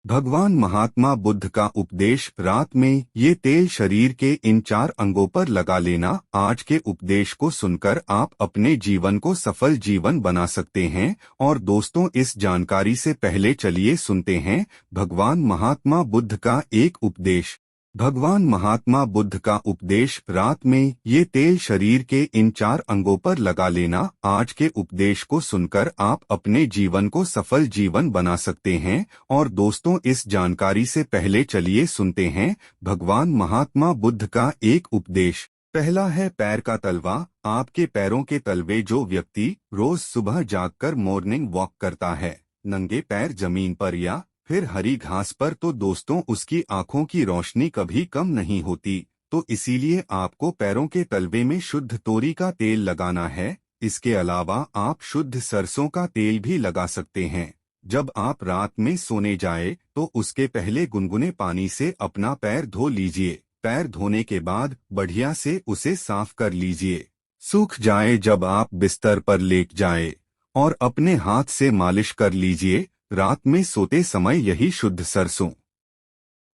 भगवान महात्मा बुद्ध का उपदेश। रात में ये तेल शरीर के इन 4 अंगों पर लगा लेना। आज के उपदेश को सुनकर आप अपने जीवन को सफल जीवन बना सकते हैं। और दोस्तों, इस जानकारी से पहले चलिए सुनते हैं भगवान महात्मा बुद्ध का एक उपदेश। भगवान महात्मा बुद्ध का उपदेश। रात में ये तेल शरीर के इन 4 अंगों पर लगा लेना। आज के उपदेश को सुनकर आप अपने जीवन को सफल जीवन बना सकते हैं। और दोस्तों, इस जानकारी से पहले चलिए सुनते हैं भगवान महात्मा बुद्ध का एक उपदेश। पहला है पैर का तलवा। आपके पैरों के तलवे। जो व्यक्ति रोज सुबह जागकर मॉर्निंग वॉक करता है नंगे पैर जमीन पर या फिर हरी घास पर, तो दोस्तों उसकी आंखों की रोशनी कभी कम नहीं होती। तो इसीलिए आपको पैरों के तलवे में शुद्ध तोरी का तेल लगाना है। इसके अलावा आप शुद्ध सरसों का तेल भी लगा सकते हैं। जब आप रात में सोने जाए तो उसके पहले गुनगुने पानी से अपना पैर धो लीजिए। पैर धोने के बाद बढ़िया से उसे साफ कर लीजिए। सूख जाए जब आप बिस्तर पर लेट जाए और अपने हाथ से मालिश कर लीजिए। रात में सोते समय यही शुद्ध सरसों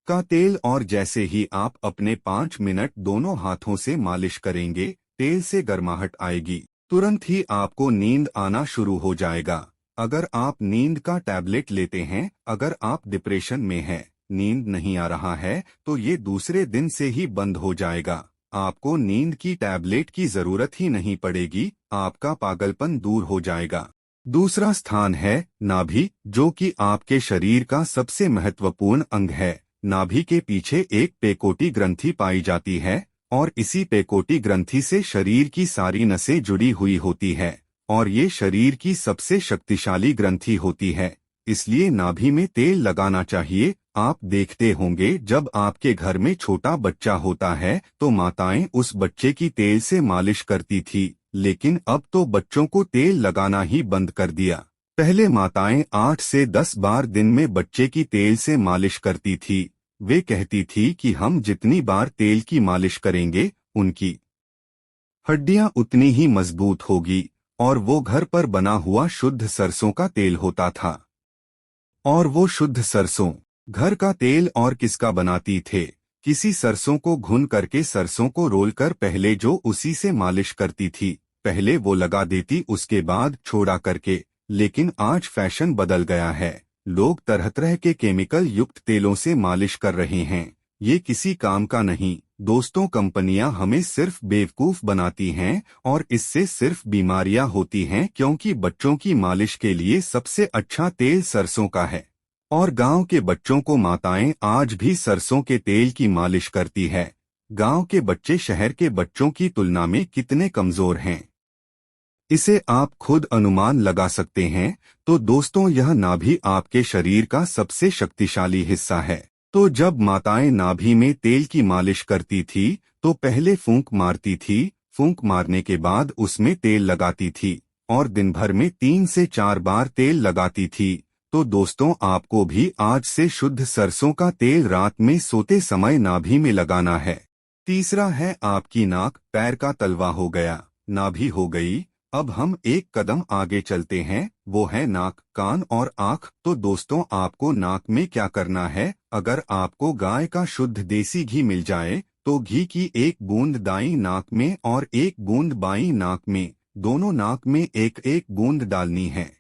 का तेल। और जैसे ही आप अपने 5 मिनट दोनों हाथों से मालिश करेंगे, तेल से गर्माहट आएगी। तुरंत ही आपको नींद आना शुरू हो जाएगा। अगर आप नींद का टैबलेट लेते हैं, अगर आप डिप्रेशन में हैं, नींद नहीं आ रहा है, तो ये दूसरे दिन से ही बंद हो जाएगा। आपको नींद की टैबलेट की जरूरत ही नहीं पड़ेगी। आपका पागलपन दूर हो जाएगा। दूसरा स्थान है नाभि, जो कि आपके शरीर का सबसे महत्वपूर्ण अंग है। नाभि के पीछे एक पेकोटी ग्रंथि पाई जाती है और इसी पेकोटी ग्रंथि से शरीर की सारी नसें जुड़ी हुई होती है और ये शरीर की सबसे शक्तिशाली ग्रंथि होती है। इसलिए नाभि में तेल लगाना चाहिए। आप देखते होंगे जब आपके घर में छोटा बच्चा होता है तो माताएं उस बच्चे की तेल से मालिश करती थी, लेकिन अब तो बच्चों को तेल लगाना ही बंद कर दिया। पहले माताएं 8 से 10 बार दिन में बच्चे की तेल से मालिश करती थी। वे कहती थी कि हम जितनी बार तेल की मालिश करेंगे, उनकी हड्डियां उतनी ही मजबूत होगी। और वो घर पर बना हुआ शुद्ध सरसों का तेल होता था। और वो शुद्ध सरसों घर का तेल और किसका बनाती थे? किसी सरसों को भून करके सरसों को रोल कर पहले जो उसी से मालिश करती थी। पहले वो लगा देती, उसके बाद छोड़ा करके। लेकिन आज फैशन बदल गया है। लोग तरह तरह के केमिकल युक्त तेलों से मालिश कर रहे हैं। ये किसी काम का नहीं। दोस्तों, कंपनियां हमें सिर्फ बेवकूफ बनाती हैं और इससे सिर्फ बीमारियां होती हैं, क्योंकि बच्चों की मालिश के लिए सबसे अच्छा तेल सरसों का है। और गांव के बच्चों को माताएं आज भी सरसों के तेल की मालिश करती है। गांव के बच्चे शहर के बच्चों की तुलना में कितने कमजोर हैं, इसे आप खुद अनुमान लगा सकते हैं। तो दोस्तों, यह नाभि आपके शरीर का सबसे शक्तिशाली हिस्सा है। तो जब माताएं नाभि में तेल की मालिश करती थी तो पहले फूंक मारती थी। फूंक मारने के बाद उसमें तेल लगाती थी और दिन भर में 3 से 4 बार तेल लगाती थी। तो दोस्तों, आपको भी आज से शुद्ध सरसों का तेल रात में सोते समय नाभि में लगाना है। तीसरा है आपकी नाक। पैर का तलवा हो गया, नाभि हो गई। अब हम एक कदम आगे चलते हैं, वो है नाक, कान और आँख। तो दोस्तों, आपको नाक में क्या करना है? अगर आपको गाय का शुद्ध देसी घी मिल जाए तो घी की 1 बूंद दाईं नाक में और 1 बूंद बाईं नाक में, दोनों नाक में 1-1 बूंद डालनी है।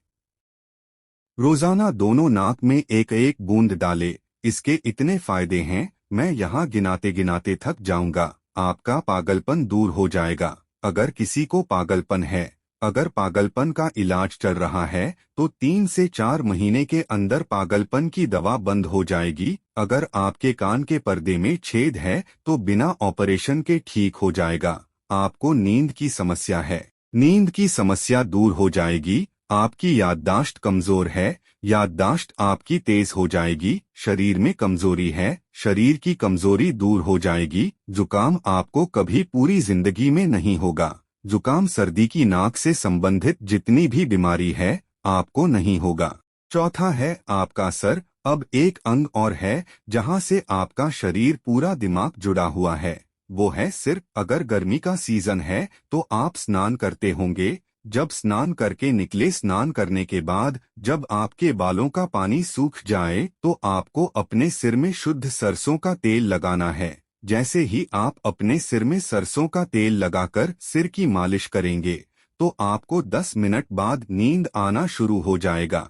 रोजाना दोनों नाक में 1-1 बूंद डाले। इसके इतने फायदे हैं, मैं यहाँ गिनाते गिनाते थक जाऊंगा। आपका पागलपन दूर हो जाएगा। अगर किसी को पागलपन है, अगर पागलपन का इलाज चल रहा है, तो 3 से 4 महीने के अंदर पागलपन की दवा बंद हो जाएगी। अगर आपके कान के पर्दे में छेद है तो बिना ऑपरेशन के ठीक हो जाएगा। आपको नींद की समस्या है, नींद की समस्या दूर हो जाएगी। आपकी याददाश्त कमजोर है, याददाश्त आपकी तेज हो जाएगी। शरीर में कमजोरी है, शरीर की कमजोरी दूर हो जाएगी। जुकाम आपको कभी पूरी जिंदगी में नहीं होगा। जुकाम सर्दी की नाक से संबंधित जितनी भी बीमारी है, आपको नहीं होगा। चौथा है आपका सर। अब एक अंग और है जहां से आपका शरीर पूरा दिमाग जुड़ा हुआ है, वो है सिर। अगर गर्मी का सीजन है तो आप स्नान करते होंगे। जब स्नान करके निकले, स्नान करने के बाद जब आपके बालों का पानी सूख जाए तो आपको अपने सिर में शुद्ध सरसों का तेल लगाना है। जैसे ही आप अपने सिर में सरसों का तेल लगाकर सिर की मालिश करेंगे तो आपको 10 मिनट बाद नींद आना शुरू हो जाएगा।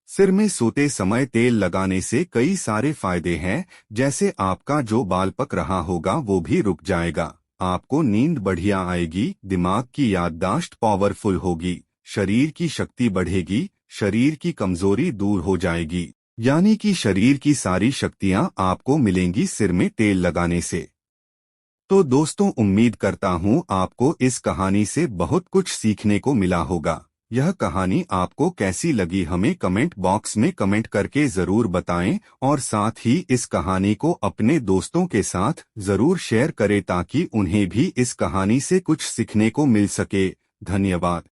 सिर में सोते समय तेल लगाने से कई सारे फायदे हैं, जैसे आपका जो बाल पक रहा होगा वो भी रुक जाएगा, आपको नींद बढ़िया आएगी, दिमाग की याददाश्त पावरफुल होगी, शरीर की शक्ति बढ़ेगी, शरीर की कमजोरी दूर हो जाएगी। यानी कि शरीर की सारी शक्तियां आपको मिलेंगी सिर में तेल लगाने से। तो दोस्तों, उम्मीद करता हूं आपको इस कहानी से बहुत कुछ सीखने को मिला होगा। यह कहानी आपको कैसी लगी हमें कमेंट बॉक्स में कमेंट करके जरूर बताएं और साथ ही इस कहानी को अपने दोस्तों के साथ जरूर शेयर करें ताकि उन्हें भी इस कहानी से कुछ सीखने को मिल सके। धन्यवाद।